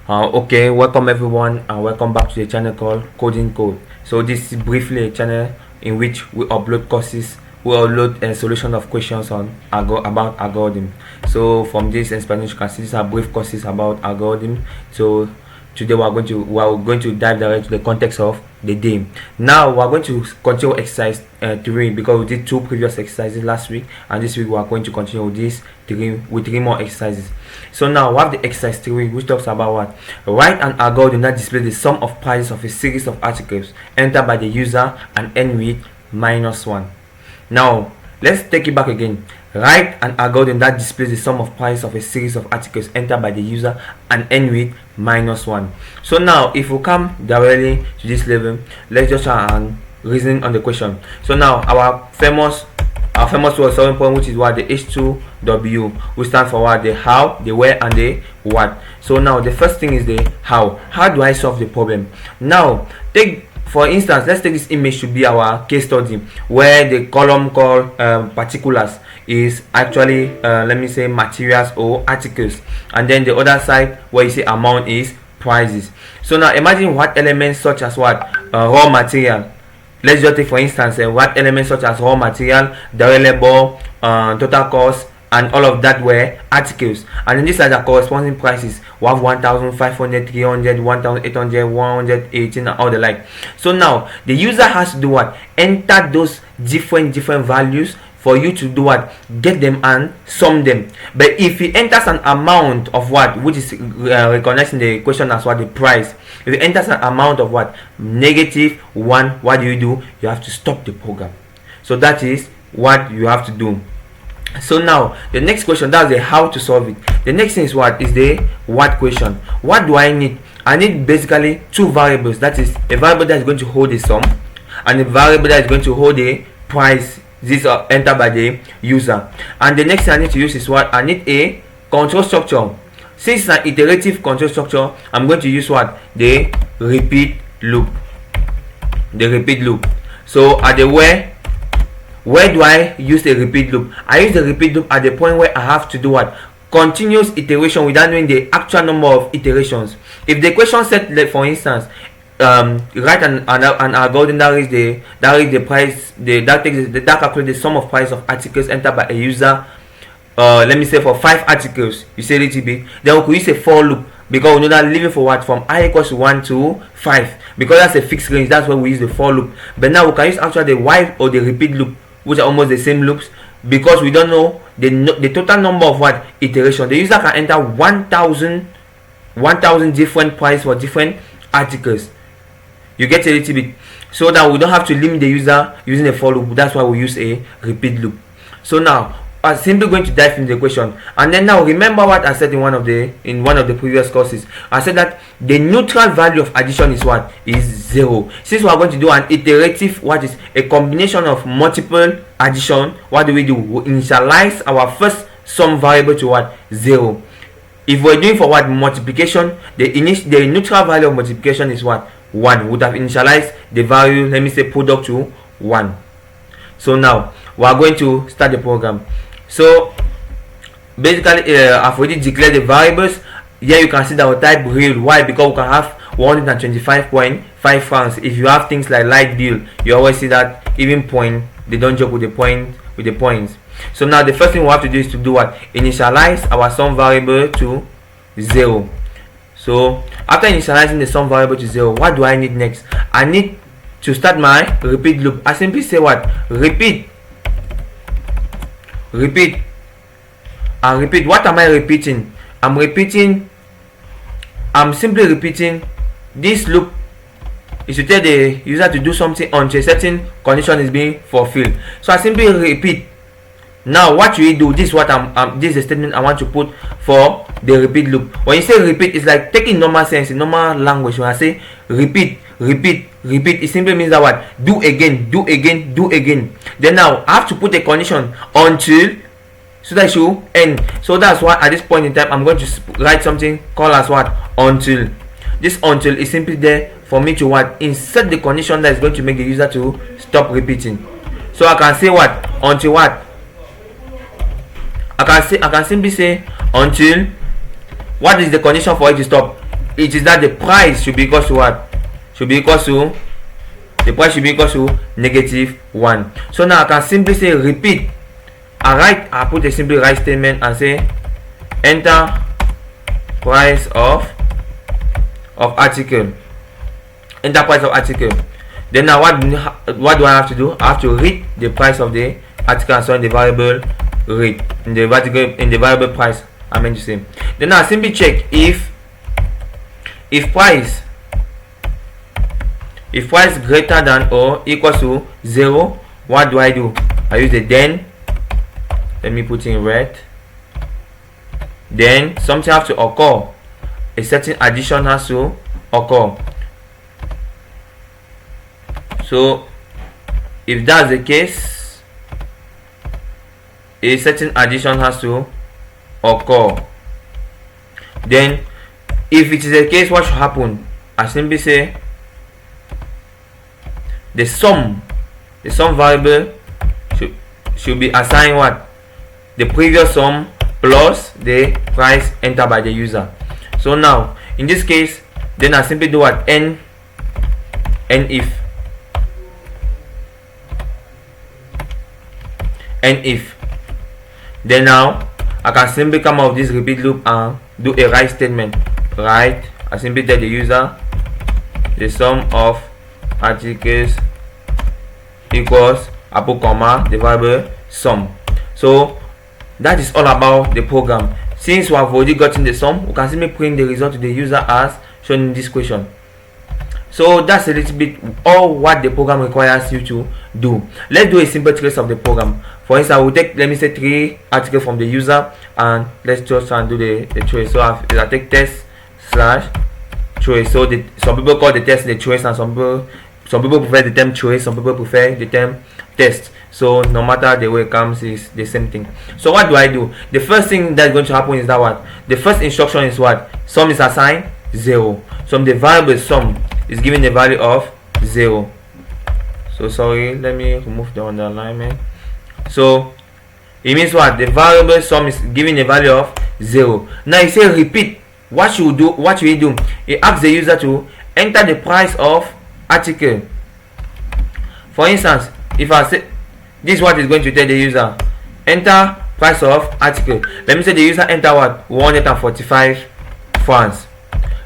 Okay, welcome everyone and welcome back to the channel called Coding Code. So this is briefly a channel in which we upload courses, we upload a solution of questions on about algorithm. So from this explanation you can see these are brief courses about algorithm. So today we are going to dive directly to the context of the day. Now we are going to continue exercise 3 because we did 2 previous exercises last week, and this week we are going to continue with this 3 more exercises. So now we have the exercise 3, which talks about what? Write an algorithm that displays the sum of prices of a series of articles entered by the user and end with -1. Now let's take it back again. Write an algorithm that displays the sum of prices of a series of articles entered by the user and end with -1. So now if we come directly to this level, let's just try and reason on the question. So now our famous solving point, which is what? The H2W, which stands for what? The how, the where, and the what. So now the first thing is the how. How do I solve the problem? Now for instance, let's take this image to be our case study, where the column called particulars is actually let me say materials or articles, and then the other side where you see amount is prices. So now imagine what elements such as what? Raw material. Let's just take for instance what elements such as raw material, direct labor, total cost, and all of that were articles, and then these are the corresponding prices. We have 1,500, 300, 1,800, 118, and all the like. So now the user has to do what? Enter those different values for you to do what? Get them and sum them. But if he enters an amount of what, which is recognizing the question as what? The price. If he enters an amount of what? -1, what do? You have to stop the program. So that is what you have to do. So now the next question, that's the how to solve it. The next thing is what? Is the what question. What do I need? I need basically 2 variables. That is a variable that is going to hold the sum, and a variable that is going to hold the price. These are entered by the user. And the next thing I need to use is what? I need a control structure. Since it's an iterative control structure, I'm going to use what? The repeat loop. The repeat loop. So at the where do I use the repeat loop? I use the repeat loop at the point where I have to do what? Continuous iteration without knowing the actual number of iterations. If the question set, like for instance, write an algorithm that is the price, that calculates the sum of price of articles entered by a user. Let me say for 5 articles, you say a little bit. Then we could use a for loop, because we know that leaving for what? From I equals to 1 to 5, because that's a fixed range. That's why we use the for loop. But now we can use actually the while or the repeat loop, which are almost the same loops, because we don't know the total number of what? Iteration. The user can enter 1,000 different price for different articles. You get a little bit, so that we don't have to limit the user using a for loop. That's why we use a repeat loop. So now I'm simply going to dive into the question, and then now remember what I said in one of the previous courses. I said that the neutral value of addition is what? Is 0. Since we are going to do an iterative, what is a combination of multiple addition, what do? We initialize our first sum variable to what? 0. If we're doing for what? Multiplication, the neutral value of multiplication is what? 1. Would have initialized the value, let me say product, to 1. So now we are going to start the program. So basically I've already declared the variables. Here you can see that we type real. Why? Because we can have 125.5 francs. If you have things like light bill, you always see that even point, they don't joke with the points. So now the first thing we have to do is to do what? Initialize our sum variable to 0. So after initializing the sum variable to 0, what do I need next? I need to start my repeat loop. I simply say what? Repeat and repeat. What am I repeating? I'm simply repeating this loop is to tell the user to do something until a certain condition is being fulfilled. So I simply repeat. Now what you do? This is what this is the statement I want to put for the repeat loop. When you say repeat, it's like taking normal sense in normal language. When I say repeat, it simply means that what? Do again. Then now I have to put a condition until, so that should end. So that's why at this point in time I'm going to write something called as what? Until. This until is simply there for me to what? Insert the condition that is going to make the user to stop repeating. So I can say what? Until what? I can simply say until, what is the condition for it to stop? it is that the price should be equal to what? Should be equal to, the price should be equal to -1. So now I can simply say repeat. I put a simple write statement and say enter price of article. Enter price of article. Then now what do I have to do? I have to read the price of the article and so in the variable rate, in the variable price I meant to say. Then I simply check if price greater than or equal to 0. What do? I use the then. Let me put in red. Then something has to occur. A certain addition has to occur. So if that's the case, a certain addition has to occur. Then if it is the case, what should happen? I simply say the sum variable should be assigned what? The previous sum plus the price entered by the user. So now in this case, then I simply do what? N if then now I can simply come out of this repeat loop and do a write statement. Right, I simply tell the user the sum of articles equals, I put comma, the variable sum. So that is all about the program. Since we have already gotten the sum, we can simply print the result to the user as shown in this question. So that's a little bit all what the program requires you to do. Let's do a simple trace of the program. For instance, I will take, let me say, 3 articles from the user and let's just try and do the trace. So I take test slash trace. So some people call the test the trace, and some people prefer the term trace, some people prefer the term test. So no matter the way it comes, is the same thing. So what do I do? The first thing that's going to happen is that what? The first instruction is what? Sum is assigned 0. So the variable sum is given the value of 0. So sorry, let me remove the underline. So it means what? The variable sum is given a value of 0. Now you say repeat. What should we do? It asks the user to enter the price of article. For instance, if I say this is what is going to tell the user, enter price of article. Let me say the user enter what? 145 francs.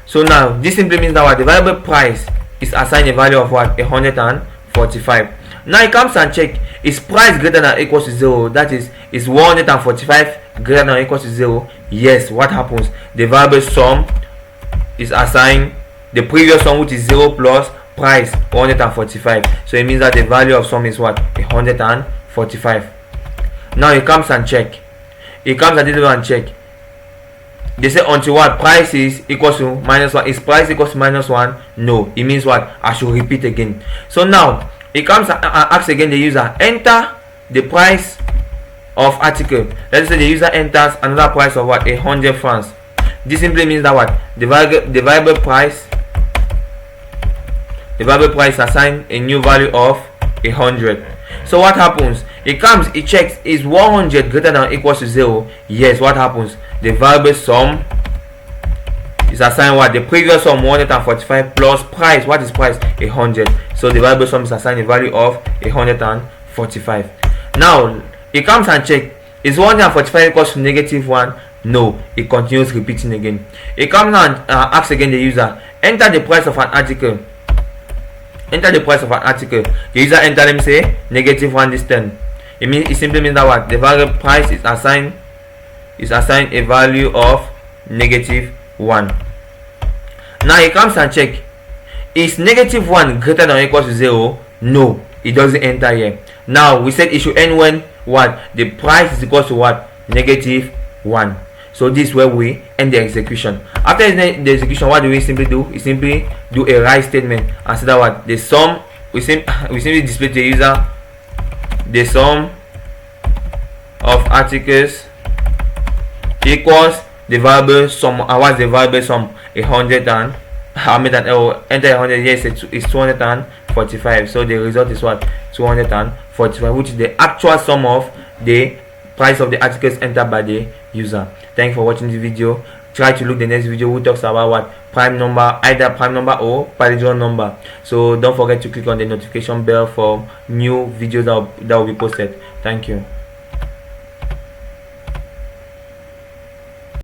So now this simply means that what? The variable price is assigned a value of what? 145. Now it comes and check, is price greater than or equal to 0? That is 145 greater than or equal to 0? Yes. What happens? The variable sum is assigned the previous sum, which is 0 plus price 145. So it means that the value of sum is what? 145. Now it comes and check. It comes and check. They say until what? Price is equal to -1. Is price equal to -1? No. It means what? I should repeat again. So now it comes and asks again the user, enter the price of article. Let's say the user enters another price of what? 100 francs. This simply means that what? The variable price assign a new value of 100. So what happens? It comes, it checks, is 100 greater than or equal to 0? Yes. What happens? The variable sum is assigned what? The previous sum 145 plus price. What is price? 100. So the variable sum is assigned a value of 145. Now it comes and check, is 145 equals to -1? No. It continues repeating again. It comes and asks again the user, enter the price of an article. Enter the price of an article. The user enter, let me say, -1 this time. It simply means that what? The variable price is assigned a value of -1. Now it comes and check, is -1 greater than or equal to 0? No, it doesn't enter here. Now we said it should end when what? The price is equal to what? -1. So this is where we end the execution. After the execution, what do we simply do? We simply do a write statement and say that what? The sum, we simply display to the user the sum of articles equals the variable sum. And what's the variable sum? 100 and enter 100. Yes, it's 245. So the result is what? 245, which is the actual sum of the price of the articles entered by the user. Thank you for watching this video. try to look the next video who talks about what prime number, either prime number or palindrome number. So don't forget to click on the notification bell for new videos that will be posted. Thank you.